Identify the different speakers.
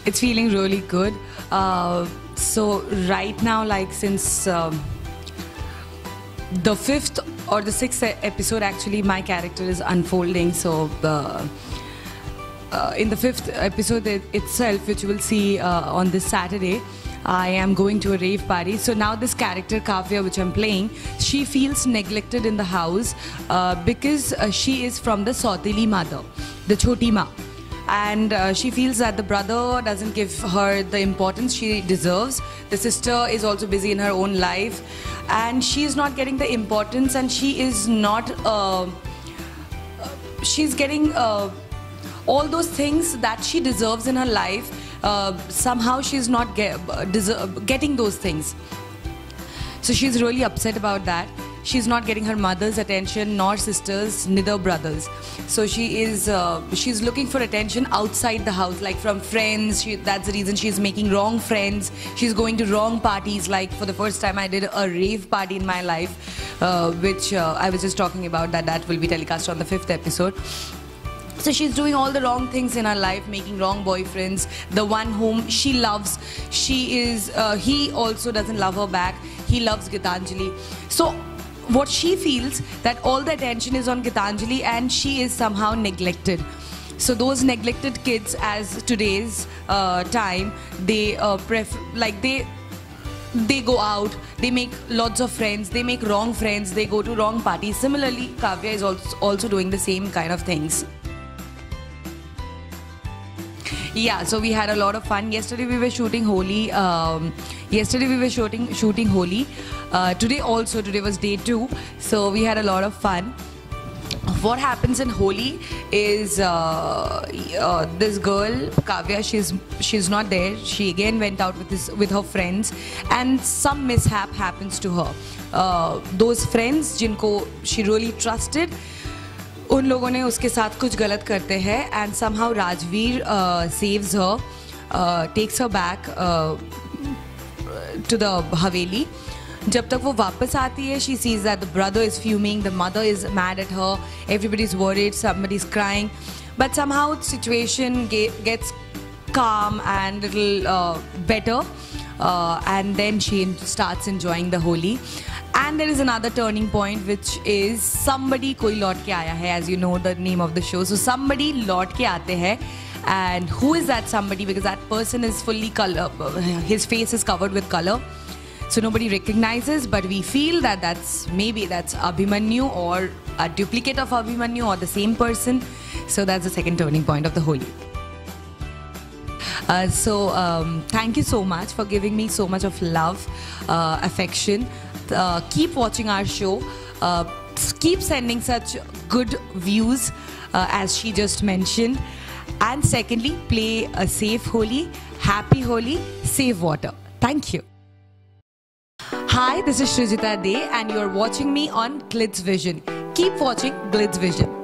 Speaker 1: It's feeling really good. So right now, like since the fifth or the sixth episode, actually, my character is unfolding. So in the fifth episode itself, which you will see on this Saturday, I am going to a rave party. So now this character Kavya, which I'm playing, she feels neglected in the house because she is from the Sauteli mother, the Choti Ma. And she feels that the brother doesn't give her the importance she deserves. The sister is also busy in her own life, and she is not getting the importance, and she is not she's getting all those things that she deserves in her life. Somehow she's not getting those things. So she's really upset about that. She's not getting her mother's attention, nor sisters, neither brothers. So she's looking for attention outside the house, like from friends. That's the reason she's making wrong friends. She's going to wrong parties. Like for the first time, I did a rave party in my life, which I was just talking about. That will be telecast on the 5th episode. So she's doing all the wrong things in her life, making wrong boyfriends. The one whom she loves, he also doesn't love her back. He loves Gitanjali. So what she feels that all the attention is on Gitanjali, and she is somehow neglected. So those neglected kids, as today's time, they they go out, they make lots of friends, they make wrong friends, they go to wrong parties. Similarly, Kavya is also doing the same kind of things. Yeah, so we had a lot of fun. Yesterday we were shooting Holi. Shooting Holi. Today was day 2. So we had a lot of fun. What happens in Holi is this girl Kavya, she's not there. She again went out with her friends, and some mishap happens to her. Those friends जिनको she really trusted, उन लोगों ने उसके साथ कुछ गलत करते हैं, and somehow Rajveer saves her, takes her back to the Haveli. जब तक वो वापस आती है, she sees that the brother is fuming, the mother is mad at her, everybody's worried, somebody's crying, but somehow the situation gets calm and little better, and then she starts enjoying the Holi. And there is another turning point, which is somebody कोई लौट के आया है, as you know the name of the show. So somebody लौट के आते हैं, and who is that somebody? Because that person is fully color, his face is covered with color, so nobody recognizes. But we feel that that's Abhimanyu, or a duplicate of Abhimanyu, or the same person. So that's the second turning point of the Holi. Thank you so much for giving me so much of love, affection. Keep watching our show. Keep sending such good views as she just mentioned. And secondly, play a safe Holi, happy Holi, save water. Thank you. Hi, this is Srijita Dey, and you're watching me on Glitz Vision. Keep watching Glitz Vision.